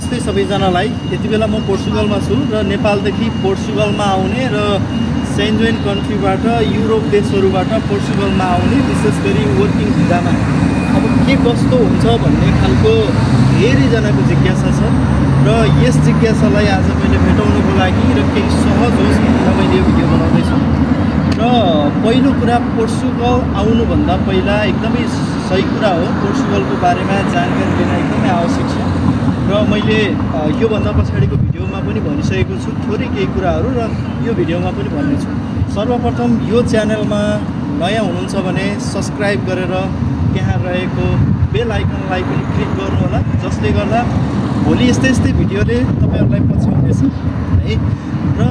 नमस्ते सबैजनालाई। यति बेला म पोर्चुगलमा छु र नेपालदेखि पोर्चुगलमा आउने र सेन्जोइन कन्ट्रीबाट युरोप देशहरूबाट पोर्चुगलमा आउने विशेष गरी वर्किङ भिजामा अब के कस्तो हुन्छ भन्ने खालको धेरैजनाको जिज्ञासा छ र यस जिज्ञासालाई आज मैले भेटाउनको लागि र केही सहज होस् भनेर मैले यो भिडियो बनाउँदैछु। र पहिलो कुरा, पोर्चुगल आउनुभन्दा पहिला एकदमै सही कुरा हो, पोर्चुगलको बारेमा जानकारी लिन एकदमै आवश्यक छ र मैले योभन्दा पछाडिको भिडियोमा पनि भनिसकेको छु थोरै केही कुराहरू र यो भिडियोमा पनि भन्नेछु। सर्वप्रथम यो च्यानलमा नयाँ हुनुहुन्छ भने सब्सक्राइब गरेर त्यहाँ रहेको बेल आइकनलाई पनि क्लिक गर्नुहोला, जसले गर्दा भोलि यस्तै भिडियोले तपाईँहरूलाई पछ्याउनेछ है। र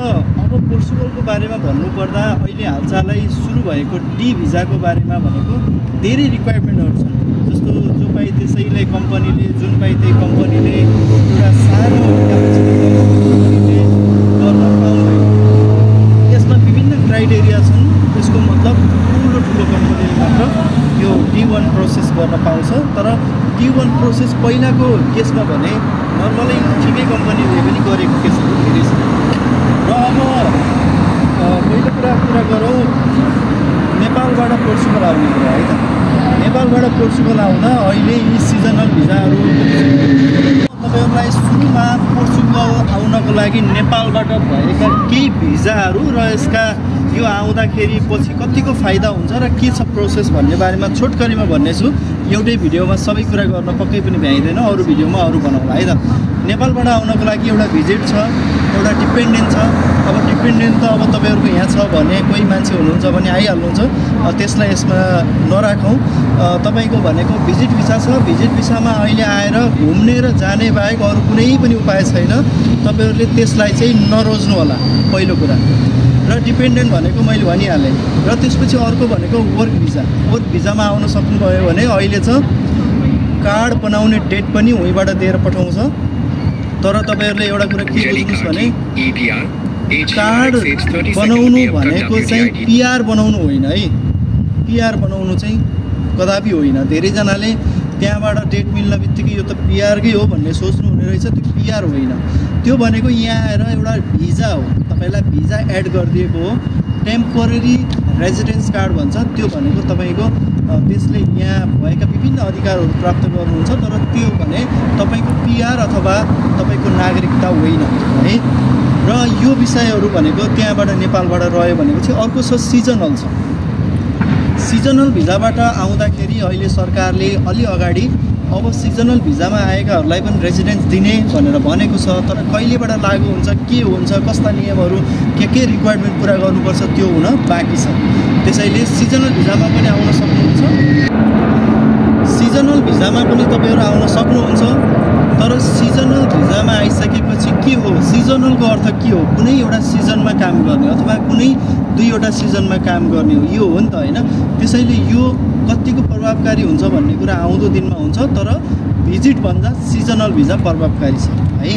अब पोर्चुगलको बारेमा भन्नुपर्दा अहिले हालचालै सुरु भएको डी भिजाको बारेमा भनेको धेरै रिक्वायरमेन्टहरू छन्। जस्तो जो पाए त्यसैले कम्पनीले, जुन पाए त्यही कम्पनीले एउटा सानो कम्पनीले गर्न पाउँदैन। यसमा विभिन्न क्राइटेरिया छन्। यसको मतलब ठुलो कम्पनीले मात्र यो D1 प्रोसेस गर्न पाउँछ। तर D1 प्रोसेस पहिलाको केसमा भने नर्मली ठिकै कम्पनीले पनि गरेको केसहरू धेरै छ। र अब पहिलो कुरा गरौँ नेपालबाट पोर्चुगल आउने कुरा है त। नेपालबाट पोर्चुगल आउँदा अहिले यी सिजनल भिजाहरू तपाईँहरूलाई सुरुमा पोर्चुगल आउनको लागि नेपालबाट भएका केही भिजाहरू र यसका यो आउँदाखेरि पछि कतिको फाइदा हुन्छ र के छ प्रोसेस भन्ने बारेमा छोटकरीमा भन्नेछु। एउटै भिडियोमा सबै कुरा गर्न पक्कै पनि भ्याइँदैन, अरू भिडियोमा अरू बनाउँला है त। नेपालबाट आउनको लागि एउटा भिजिट छ, एउटा डिपेन्डेन्ट छ। अब डिपेन्डेन्ट त अब तपाईँहरूको यहाँ छ भने कोही मान्छे हुनुहुन्छ भने आइहाल्नुहुन्छ, त्यसलाई यसमा नराखौँ। तपाईँको भनेको भिजिट भिसा छ। भिजिट भिसामा अहिले आएर घुम्ने र जाने बाहेक अरू कुनै पनि उपाय छैन। तपाईँहरूले त्यसलाई चाहिँ नरोज्नु होला पहिलो कुरा। र डिपेन्डेन्ट भनेको मैले भनिहालेँ। र त्यसपछि अर्को भनेको वर्क भिजा। वर्क भिजामा आउन सक्नुभयो भने अहिले छ कार्ड बनाउने डेट पनि उहीँबाट दिएर पठाउँछ। तर तपाईँहरूले एउटा कुरा के बुझ्नुहोस् भने कार्ड बनाउनु भनेको चाहिँ पिआर बनाउनु होइन है। पिआर बनाउनु चाहिँ कदापि होइन। धेरैजनाले त्यहाँबाट डेट मिल्न बित्तिकै यो त पिआरकै हो भन्ने सोच्नु हुने रहेछ। त्यो पिआर होइन, त्यो भनेको यहाँ आएर एउटा भिजा हो। तपाईँलाई भिजा एड गरिदिएको हो, टेम्पोरेरी रेजिडेन्स कार्ड भन्छ। त्यो भनेको तपाईँको त्यसले यहाँ भएका विभिन्न अधिकारहरू प्राप्त गर्नुहुन्छ। तर त्यो भने तपाईँको पिआर अथवा तपाईँको नागरिकता होइन है। र यो विषयहरू भनेको त्यहाँबाट नेपालबाट रह्यो भनेको चाहिँ अर्को छ सिजनल छ। सिजनल भिजाबाट आउँदाखेरि अहिले सरकारले अलि अगाडि अब सिजनल भिजामा आएकाहरूलाई पनि रेजिडेन्स दिने भनेर भनेको छ। तर कहिलेबाट लागू हुन्छ, के हुन्छ, कस्ता नियमहरू, के रिक्वायरमेन्ट पुरा गर्नुपर्छ त्यो हुन बाँकी छ। त्यसैले सिजनल भिजामा पनि आउन सक्नुहुन्छ। सिजनल भिजामा पनि तपाईँहरू आउन सक्नुहुन्छ। तर सिजनल भिजामा आइसकेपछि के हो, सिजनलको अर्थ के हो? कुनै एउटा सिजनमा काम गर्ने अथवा कुनै दुईवटा सिजनमा काम गर्ने हो, यो हो नि त होइन। त्यसैले यो कतिको प्रभावकारी हुन्छ भन्ने कुरा आउँदो दिनमा हुन्छ। तर भिजिटभन्दा सिजनल भिजा प्रभावकारी छ है।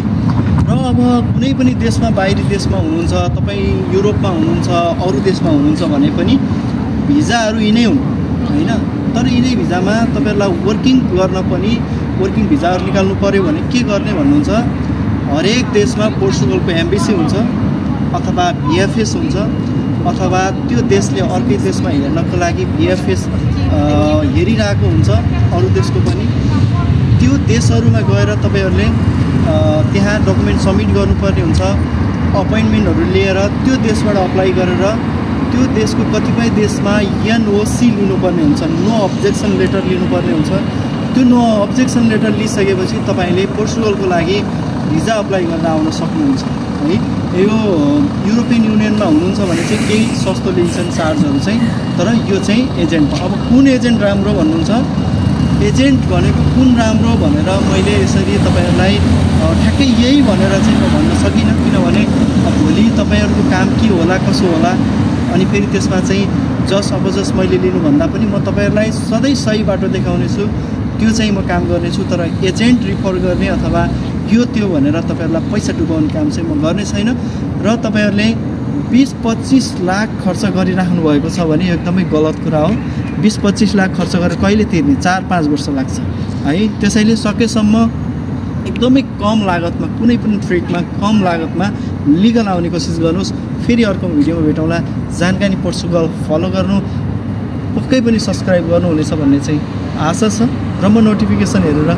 र अब कुनै पनि देशमा, बाहिरी देशमा हुनुहुन्छ, तपाईँ युरोपमा हुनुहुन्छ, अरू देशमा हुनुहुन्छ भने पनि भिजाहरू यिनै हुन् होइन। तर यिनै भिजामा तपाईँहरूलाई वर्किङ गर्न पनि वर्किङ भिजाहरू निकाल्नु पऱ्यो भने के गर्ने भन्नुहुन्छ? हरेक देशमा पोर्चुगलको एम्बेसी हुन्छ अथवा VFS हुन्छ, अथवा त्यो देशले अर्कै देशमा हेर्नको लागि VFS हेरिरहेको हुन्छ अरू देशको पनि। त्यो देशहरूमा गएर तपाईँहरूले त्यहाँ डकुमेन्ट सब्मिट गर्नुपर्ने हुन्छ। अपोइन्टमेन्टहरू लिएर त्यो देशबाट अप्लाई गरेर त्यो देशको कतिपय देशमा NOC लिनुपर्ने हुन्छ, नो अब्जेक्सन लेटर लिनुपर्ने हुन्छ। त्यो नो अब्जेक्सन लेटर लिइसकेपछि तपाईँले पोर्चुगलको लागि भिजा अप्लाई गर्न आउन सक्नुहुन्छ है। यो युरोपियन युनियनमा हुनुहुन्छ भने चाहिँ केही सस्तो लिन्छन् चार्जहरू चाहिँ। तर यो चाहिँ एजेन्ट। अब कुन एजेन्ट राम्रो भन्नुहुन्छ? एजेन्ट भनेको कुन राम्रो भनेर मैले यसरी तपाईँहरूलाई ठ्याक्कै यही भनेर चाहिँ म भन्न सकिनँ। किनभने भोलि तपाईँहरूको काम के होला, कसो होला, अनि फेरि त्यसमा चाहिँ जस मैले लिनुभन्दा पनि म तपाईँहरूलाई सधैँ सही बाटो देखाउनेछु। त्यो चाहिँ म काम गर्नेछु। तर एजेन्ट रिफर गर्ने अथवा यो त्यो भनेर तपाईँहरूलाई पैसा डुबाउने काम चाहिँ म गर्ने छैन। र तपाईँहरूले 20-25 लाख खर्च गरिराख्नु भएको छ भने एकदमै गलत कुरा हो। 20-25 लाख खर्च गरेर कहिले तिर्ने? 4-5 वर्ष लाग्छ है। त्यसैले सकेसम्म एकदमै कम लागतमा कुनै पनि ट्रिटमा कम लागतमा लिगल आउने कोसिस गर्नुहोस्। फेरि अर्को भिडियोमा भेटौँला। जानकारी पोर्चुगल फलो गर्नु, पक्कै पनि सब्सक्राइब गर्नुहुनेछ भन्ने चाहिँ आशा छ र म नोटिफिकेसन हेरेर